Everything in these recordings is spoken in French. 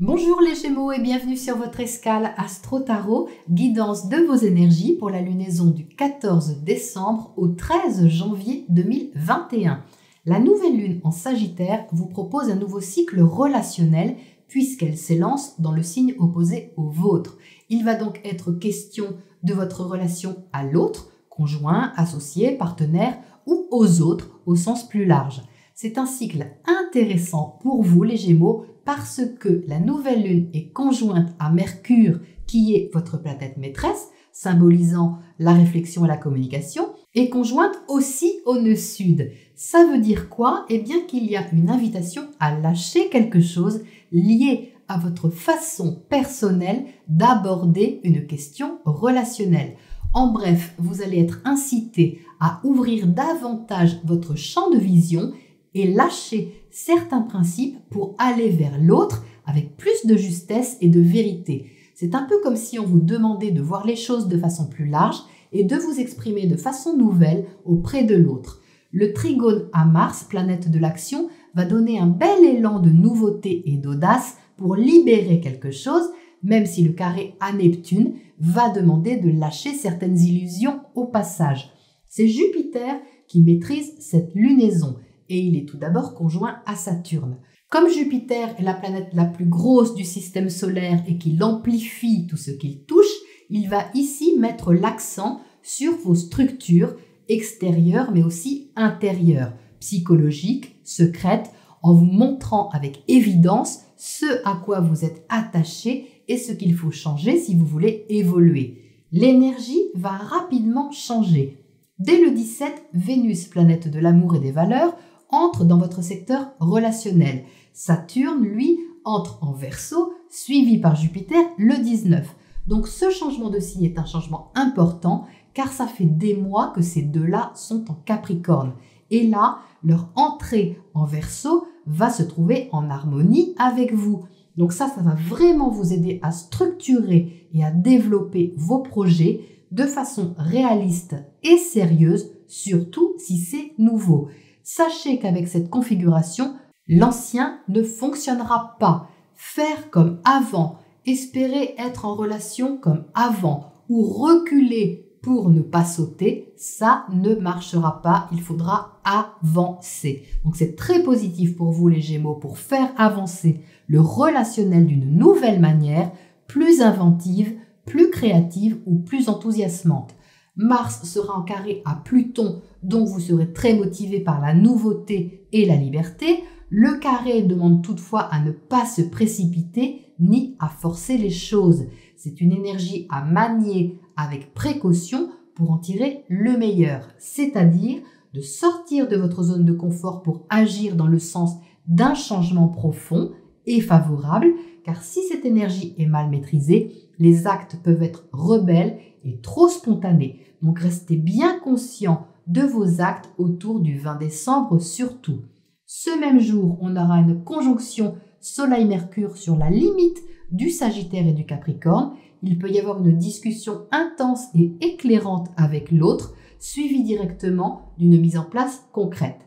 Bonjour les Gémeaux et bienvenue sur votre escale Astro Tarot, guidance de vos énergies pour la lunaison du 14 décembre au 13 janvier 2021. La nouvelle lune en Sagittaire vous propose un nouveau cycle relationnel puisqu'elle s'élance dans le signe opposé au vôtre. Il va donc être question de votre relation à l'autre, conjoint, associé, partenaire ou aux autres au sens plus large. C'est un cycle intéressant pour vous les Gémeaux parce que la nouvelle lune est conjointe à Mercure qui est votre planète maîtresse, symbolisant la réflexion et la communication, et conjointe aussi au nœud sud. Ça veut dire quoi? Eh bien qu'il y a une invitation à lâcher quelque chose lié à votre façon personnelle d'aborder une question relationnelle. En bref, vous allez être incité à ouvrir davantage votre champ de vision et lâcher certains principes pour aller vers l'autre avec plus de justesse et de vérité. C'est un peu comme si on vous demandait de voir les choses de façon plus large et de vous exprimer de façon nouvelle auprès de l'autre. Le trigone à Mars, planète de l'action, va donner un bel élan de nouveauté et d'audace pour libérer quelque chose, même si le carré à Neptune va demander de lâcher certaines illusions au passage. C'est Jupiter qui maîtrise cette lunaison. Et il est tout d'abord conjoint à Saturne. Comme Jupiter est la planète la plus grosse du système solaire et qu'il amplifie tout ce qu'il touche, il va ici mettre l'accent sur vos structures extérieures mais aussi intérieures, psychologiques, secrètes, en vous montrant avec évidence ce à quoi vous êtes attaché et ce qu'il faut changer si vous voulez évoluer. L'énergie va rapidement changer. Dès le 17, Vénus, planète de l'amour et des valeurs, entre dans votre secteur relationnel. Saturne, lui, entre en Verseau, suivi par Jupiter le 19. Donc ce changement de signe est un changement important car ça fait des mois que ces deux-là sont en Capricorne. Et là, leur entrée en Verseau va se trouver en harmonie avec vous. Donc ça va vraiment vous aider à structurer et à développer vos projets de façon réaliste et sérieuse, surtout si c'est nouveau. Sachez qu'avec cette configuration, l'ancien ne fonctionnera pas. Faire comme avant, espérer être en relation comme avant ou reculer pour ne pas sauter, ça ne marchera pas. Il faudra avancer. Donc c'est très positif pour vous les Gémeaux pour faire avancer le relationnel d'une nouvelle manière, plus inventive, plus créative ou plus enthousiasmante. Mars sera en carré à Pluton, donc vous serez très motivé par la nouveauté et la liberté. Le carré demande toutefois à ne pas se précipiter ni à forcer les choses. C'est une énergie à manier avec précaution pour en tirer le meilleur, c'est-à-dire de sortir de votre zone de confort pour agir dans le sens d'un changement profond et favorable, car si cette énergie est mal maîtrisée, les actes peuvent être rebelles et trop spontanés. Donc restez bien conscient de vos actes autour du 20 décembre surtout. Ce même jour, on aura une conjonction Soleil-Mercure sur la limite du Sagittaire et du Capricorne. Il peut y avoir une discussion intense et éclairante avec l'autre, suivie directement d'une mise en place concrète.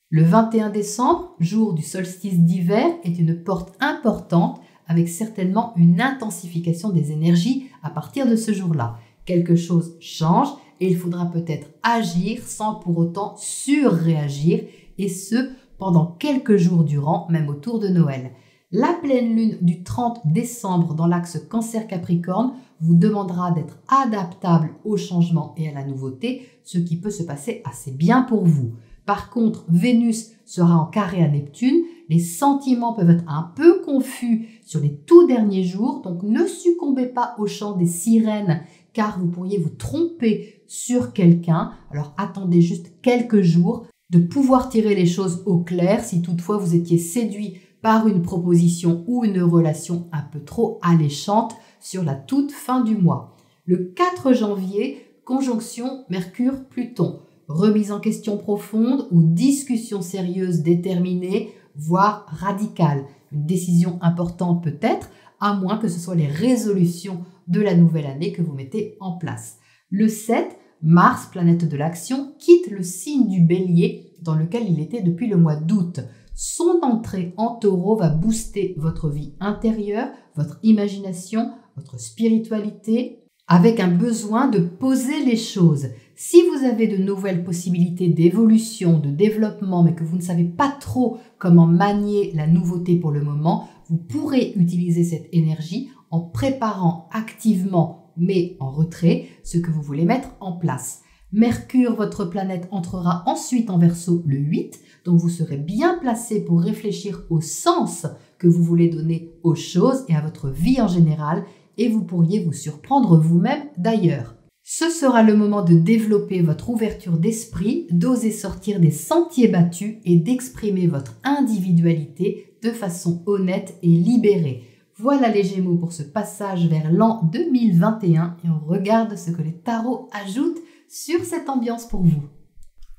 Le 21 décembre, jour du solstice d'hiver, est une porte importante avec certainement une intensification des énergies à partir de ce jour-là. Quelque chose change et il faudra peut-être agir sans pour autant surréagir et ce pendant quelques jours durant, même autour de Noël. La pleine lune du 30 décembre dans l'axe Cancer-Capricorne vous demandera d'être adaptable au changement et à la nouveauté, ce qui peut se passer assez bien pour vous. Par contre, Vénus sera en carré à Neptune, les sentiments peuvent être un peu confus sur les tout derniers jours, donc ne succombez pas au chant des sirènes car vous pourriez vous tromper sur quelqu'un. Alors attendez juste quelques jours de pouvoir tirer les choses au clair si toutefois vous étiez séduit par une proposition ou une relation un peu trop alléchante sur la toute fin du mois. Le 4 janvier, conjonction Mercure-Pluton. Remise en question profonde ou discussion sérieuse déterminée, voire radicale. Une décision importante peut-être, à moins que ce soit les résolutions de la nouvelle année que vous mettez en place. Le 7, Mars, planète de l'action, quitte le signe du Bélier dans lequel il était depuis le mois d'août. son entrée en Taureau va booster votre vie intérieure, votre imagination, votre spiritualité, avec un besoin de poser les choses. Si vous avez de nouvelles possibilités d'évolution, de développement, mais que vous ne savez pas trop comment manier la nouveauté pour le moment, vous pourrez utiliser cette énergie en préparant activement, mais en retrait, ce que vous voulez mettre en place. Mercure, votre planète, entrera ensuite en Verseau le 8, donc vous serez bien placé pour réfléchir au sens que vous voulez donner aux choses et à votre vie en général, et vous pourriez vous surprendre vous-même d'ailleurs. Ce sera le moment de développer votre ouverture d'esprit, d'oser sortir des sentiers battus et d'exprimer votre individualité de façon honnête et libérée. Voilà les Gémeaux pour ce passage vers l'an 2021 et on regarde ce que les tarots ajoutent sur cette ambiance pour vous.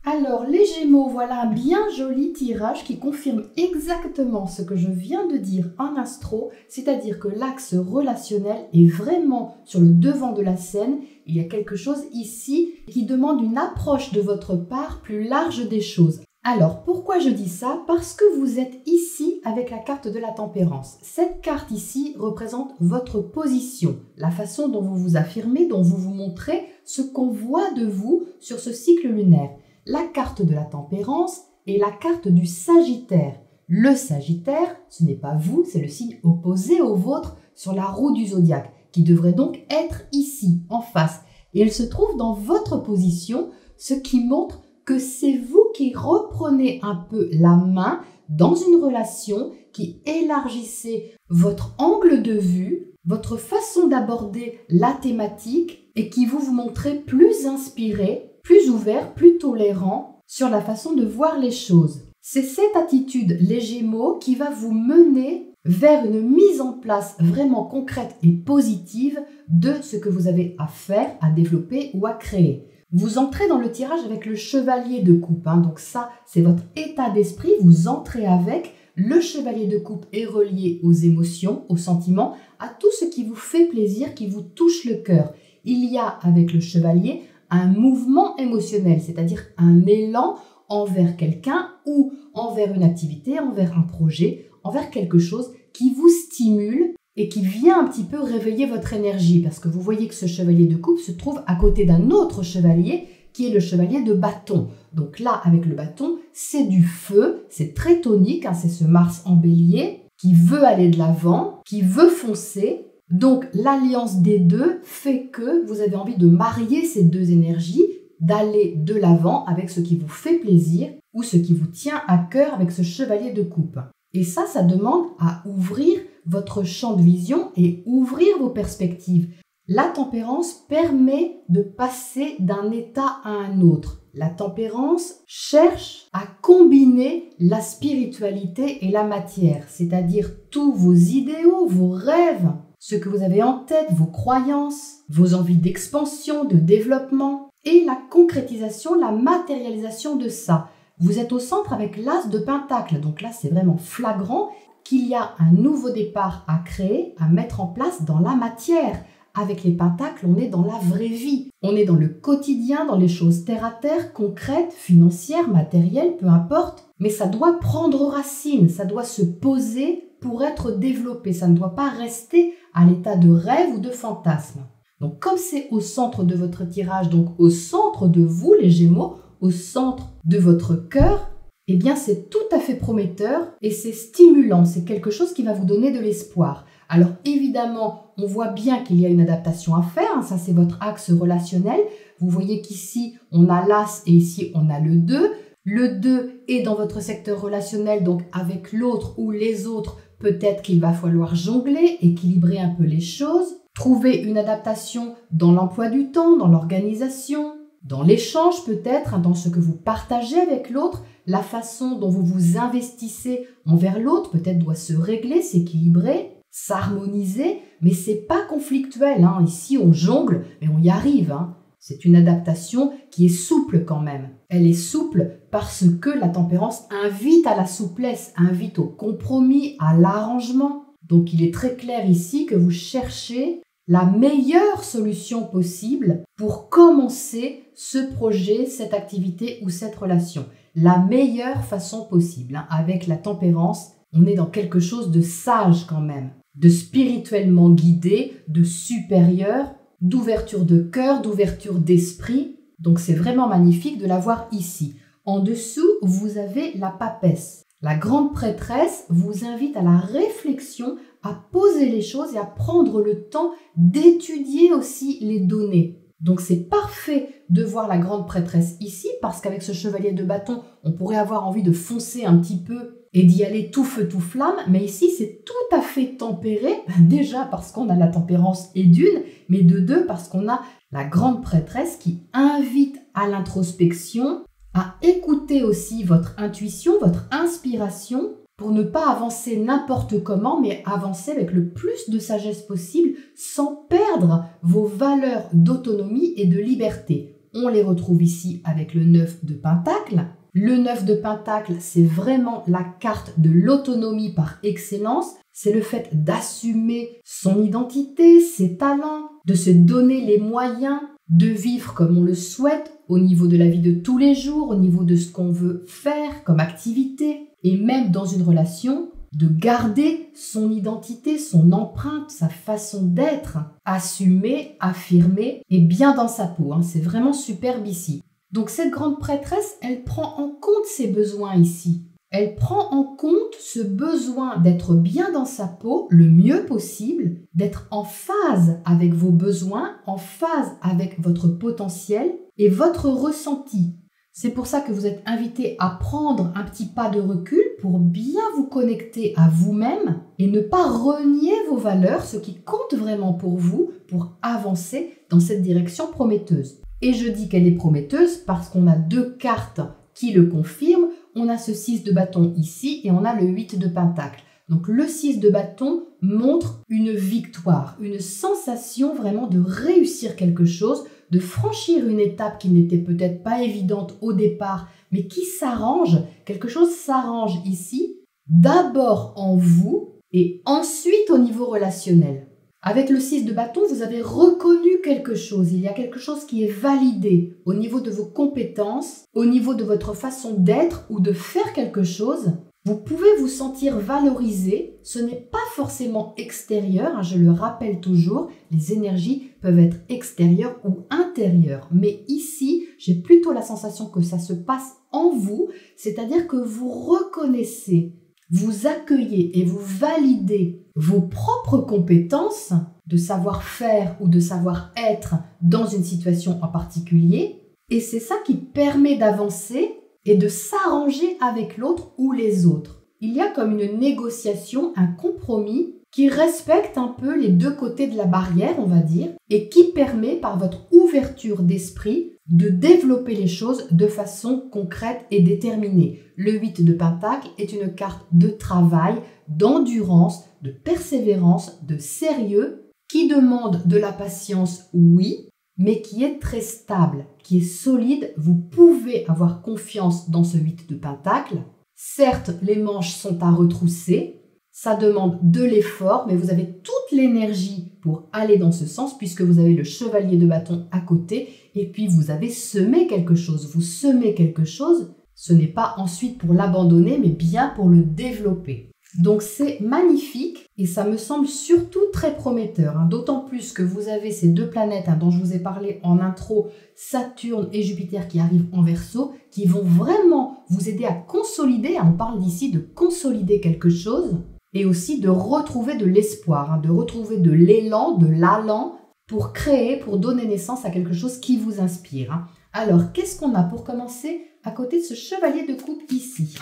Alors les Gémeaux, voilà un bien joli tirage qui confirme exactement ce que je viens de dire en astro, c'est-à-dire que l'axe relationnel est vraiment sur le devant de la scène. Il y a quelque chose ici qui demande une approche de votre part plus large des choses. Alors pourquoi je dis ça? Parce que vous êtes ici avec la carte de la tempérance. Cette carte ici représente votre position, la façon dont vous vous affirmez, dont vous vous montrez, ce qu'on voit de vous sur ce cycle lunaire. La carte de la tempérance est la carte du Sagittaire. Le Sagittaire, ce n'est pas vous, c'est le signe opposé au vôtre sur la roue du zodiaque, qui devrait donc être ici, en face. Et elle se trouve dans votre position, ce qui montre que c'est vous qui reprenez un peu la main dans une relation, qui élargissez votre angle de vue, votre façon d'aborder la thématique et qui vous montrez plus inspiré, plus ouvert, plus tolérant sur la façon de voir les choses. C'est cette attitude, les Gémeaux, qui va vous mener vers une mise en place vraiment concrète et positive de ce que vous avez à faire, à développer ou à créer. Vous entrez dans le tirage avec le chevalier de coupe, donc ça, c'est votre état d'esprit, vous entrez avec. Le chevalier de coupe est relié aux émotions, aux sentiments, à tout ce qui vous fait plaisir, qui vous touche le cœur. Il y a avec le chevalier un mouvement émotionnel, c'est-à-dire un élan envers quelqu'un ou envers une activité, envers un projet, envers quelque chose qui vous stimule et qui vient un petit peu réveiller votre énergie, parce que vous voyez que ce chevalier de coupe se trouve à côté d'un autre chevalier qui est le chevalier de bâton. Donc là, avec le bâton, c'est du feu, c'est très tonique, c'est ce Mars en bélier qui veut aller de l'avant, qui veut foncer. Donc l'alliance des deux fait que vous avez envie de marier ces deux énergies, d'aller de l'avant avec ce qui vous fait plaisir ou ce qui vous tient à cœur avec ce chevalier de coupe. Et ça demande à ouvrir votre champ de vision et ouvrir vos perspectives. La tempérance permet de passer d'un état à un autre. La tempérance cherche à combiner la spiritualité et la matière, c'est-à-dire tous vos idéaux, vos rêves, ce que vous avez en tête, vos croyances, vos envies d'expansion, de développement, et la concrétisation, la matérialisation de ça. Vous êtes au centre avec l'as de Pentacle, donc là c'est vraiment flagrant qu'il y a un nouveau départ à créer, à mettre en place dans la matière. Avec les pentacles, on est dans la vraie vie. On est dans le quotidien, dans les choses terre à terre, concrètes, financières, matérielles, peu importe. Mais ça doit prendre racine, ça doit se poser pour être développé. Ça ne doit pas rester à l'état de rêve ou de fantasme. Donc comme c'est au centre de votre tirage, donc au centre de vous les Gémeaux, au centre de votre cœur, eh bien c'est tout à fait prometteur et c'est stimulant. C'est quelque chose qui va vous donner de l'espoir. Alors évidemment, on voit bien qu'il y a une adaptation à faire, ça c'est votre axe relationnel. Vous voyez qu'ici on a l'as et ici on a le 2. Le 2 est dans votre secteur relationnel, donc avec l'autre ou les autres, peut-être qu'il va falloir jongler, équilibrer un peu les choses, trouver une adaptation dans l'emploi du temps, dans l'organisation, dans l'échange peut-être, dans ce que vous partagez avec l'autre. La façon dont vous vous investissez envers l'autre peut-être doit se régler, s'équilibrer, s'harmoniser, mais c'est pas conflictuel. Ici, on jongle, mais on y arrive. C'est une adaptation qui est souple quand même. Elle est souple parce que la tempérance invite à la souplesse, invite au compromis, à l'arrangement. Donc, il est très clair ici que vous cherchez la meilleure solution possible pour commencer ce projet, cette activité ou cette relation. la meilleure façon possible. Avec la tempérance, on est dans quelque chose de sage quand même, de spirituellement guidé, de supérieur, d'ouverture de cœur, d'ouverture d'esprit. Donc c'est vraiment magnifique de la voir ici. En dessous, vous avez la papesse. La grande prêtresse vous invite à la réflexion, à poser les choses et à prendre le temps d'étudier aussi les données. Donc c'est parfait de voir la grande prêtresse ici parce qu'avec ce chevalier de bâton, on pourrait avoir envie de foncer un petit peu et d'y aller tout feu tout flamme. Mais ici, c'est tout à fait tempéré. Déjà parce qu'on a la tempérance et d'une, mais de deux parce qu'on a la grande prêtresse qui invite à l'introspection, à écouter aussi votre intuition, votre inspiration, pour ne pas avancer n'importe comment, mais avancer avec le plus de sagesse possible, sans perdre vos valeurs d'autonomie et de liberté. On les retrouve ici avec le 9 de Pentacle. Le 9 de Pentacle, c'est vraiment la carte de l'autonomie par excellence. C'est le fait d'assumer son identité, ses talents, de se donner les moyens de vivre comme on le souhaite au niveau de la vie de tous les jours, au niveau de ce qu'on veut faire comme activité. Et même dans une relation, de garder son identité, son empreinte, sa façon d'être, assumée, affirmée et bien dans sa peau. C'est vraiment superbe ici. Donc cette grande prêtresse, elle prend en compte ses besoins ici. Elle prend en compte ce besoin d'être bien dans sa peau le mieux possible, d'être en phase avec vos besoins, en phase avec votre potentiel et votre ressenti. C'est pour ça que vous êtes invité à prendre un petit pas de recul pour bien vous connecter à vous-même et ne pas renier vos valeurs, ce qui compte vraiment pour vous, pour avancer dans cette direction prometteuse. Et je dis qu'elle est prometteuse parce qu'on a deux cartes qui le confirment. On a ce 6 de bâton ici et on a le 8 de pentacle. Donc le 6 de bâton montre une victoire, une sensation vraiment de réussir quelque chose, de franchir une étape qui n'était peut-être pas évidente au départ, mais qui s'arrange. Quelque chose s'arrange ici, d'abord en vous et ensuite au niveau relationnel. Avec le 6 de bâton, vous avez reconnu quelque chose. Il y a quelque chose qui est validé au niveau de vos compétences, au niveau de votre façon d'être ou de faire quelque chose. Vous pouvez vous sentir valorisé. Ce n'est pas forcément extérieur, je le rappelle toujours. Les énergies peuvent être extérieures ou intérieures. Mais ici, j'ai plutôt la sensation que ça se passe en vous, c'est-à-dire que vous reconnaissez, vous accueillez et vous validez vos propres compétences de savoir-faire ou de savoir-être dans une situation en particulier. Et c'est ça qui permet d'avancer et de s'arranger avec l'autre ou les autres. Il y a comme une négociation, un compromis qui respecte un peu les deux côtés de la barrière, on va dire, et qui permet par votre ouverture d'esprit de développer les choses de façon concrète et déterminée. Le 8 de Pentacle est une carte de travail, d'endurance, de persévérance, de sérieux, qui demande de la patience, oui, mais qui est très stable, qui est solide. Vous pouvez avoir confiance dans ce 8 de Pentacle. Certes, les manches sont à retrousser, ça demande de l'effort, mais vous avez toute l'énergie pour aller dans ce sens puisque vous avez le chevalier de bâton à côté et puis vous avez semé quelque chose. Vous semez quelque chose, ce n'est pas ensuite pour l'abandonner, mais bien pour le développer. Donc c'est magnifique et ça me semble surtout très prometteur, d'autant plus que vous avez ces deux planètes dont je vous ai parlé en intro, Saturne et Jupiter qui arrivent en Verseau, qui vont vraiment vous aider à consolider, on parle d'ici de consolider quelque chose, et aussi de retrouver de l'espoir, de retrouver de l'élan, de l'allant pour créer, pour donner naissance à quelque chose qui vous inspire. Alors, qu'est-ce qu'on a pour commencer à côté de ce chevalier de coupe ici?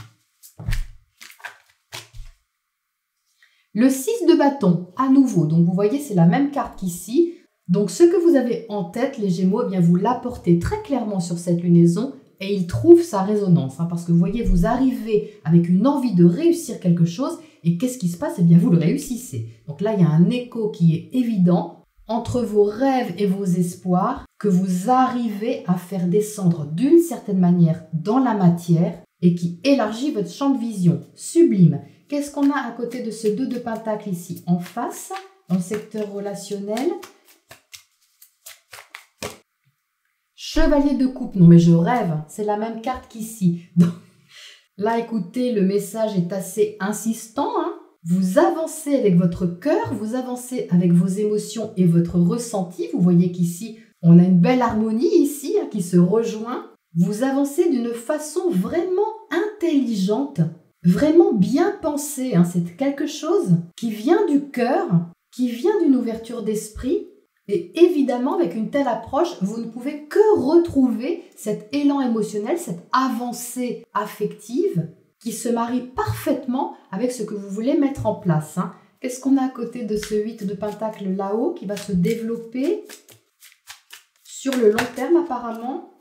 Le 6 de bâton, à nouveau, donc vous voyez, c'est la même carte qu'ici. Donc, ce que vous avez en tête, les Gémeaux, eh bien, vous l'apportez très clairement sur cette lunaison et il trouve sa résonance. Parce que vous voyez, vous arrivez avec une envie de réussir quelque chose et qu'est-ce qui se passe? Eh bien, vous le réussissez. Donc là, il y a un écho qui est évident entre vos rêves et vos espoirs que vous arrivez à faire descendre d'une certaine manière dans la matière et qui élargit votre champ de vision. Sublime. Qu'est-ce qu'on a à côté de ce 2 de Pentacle ici en face, dans le secteur relationnel? Chevalier de coupe, non mais je rêve, c'est la même carte qu'ici. Donc, là, écoutez, le message est assez insistant, hein. Vous avancez avec votre cœur, vous avancez avec vos émotions et votre ressenti. Vous voyez qu'ici, on a une belle harmonie ici hein, qui se rejoint. Vous avancez d'une façon vraiment intelligente, vraiment bien pensée. Hein. C'est quelque chose qui vient du cœur, qui vient d'une ouverture d'esprit. Et évidemment, avec une telle approche, vous ne pouvez que retrouver cet élan émotionnel, cette avancée affective qui se marie parfaitement avec ce que vous voulez mettre en place. Hein. Qu'est-ce qu'on a à côté de ce 8 de Pentacle là-haut qui va se développer sur le long terme apparemment?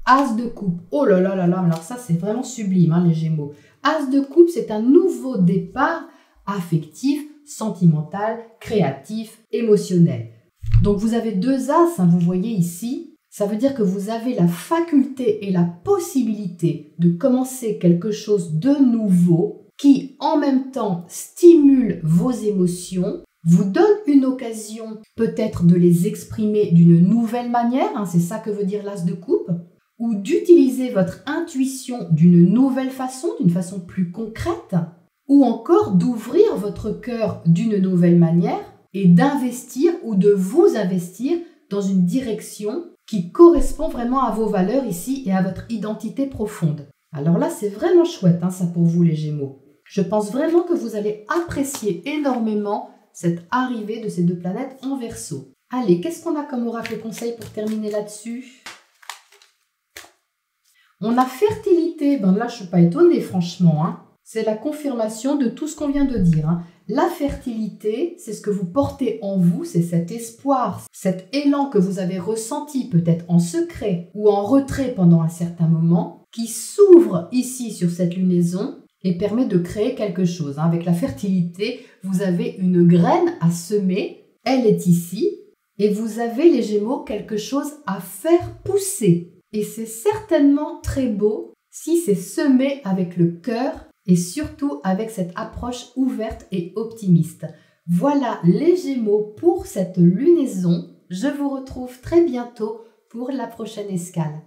As de coupe. Oh là là là là, alors ça c'est vraiment sublime hein, les Gémeaux. As de coupe, c'est un nouveau départ affectif, sentimental, créatif, émotionnel. Donc vous avez 2 As, hein, vous voyez ici. Ça veut dire que vous avez la faculté et la possibilité de commencer quelque chose de nouveau qui, en même temps, stimule vos émotions, vous donne une occasion peut-être de les exprimer d'une nouvelle manière, hein, c'est ça que veut dire l'As de coupe, ou d'utiliser votre intuition d'une nouvelle façon, d'une façon plus concrète, ou encore d'ouvrir votre cœur d'une nouvelle manière et d'investir ou de vous investir dans une direction qui correspond vraiment à vos valeurs ici et à votre identité profonde. Alors là, c'est vraiment chouette, hein, ça pour vous les Gémeaux. Je pense vraiment que vous allez apprécier énormément cette arrivée de ces 2 planètes en Verseau. Allez, qu'est-ce qu'on a comme oracle conseil pour terminer là-dessus? On a fertilité, ben là je ne suis pas étonnée franchement, hein. C'est la confirmation de tout ce qu'on vient de dire. Hein. La fertilité, c'est ce que vous portez en vous, c'est cet espoir, cet élan que vous avez ressenti peut-être en secret ou en retrait pendant un certain moment, qui s'ouvre ici sur cette lunaison et permet de créer quelque chose. Hein. Avec la fertilité, vous avez une graine à semer, elle est ici, et vous avez les Gémeaux quelque chose à faire pousser. Et c'est certainement très beau si c'est semé avec le cœur et surtout avec cette approche ouverte et optimiste. Voilà les Gémeaux pour cette lunaison. Je vous retrouve très bientôt pour la prochaine escale.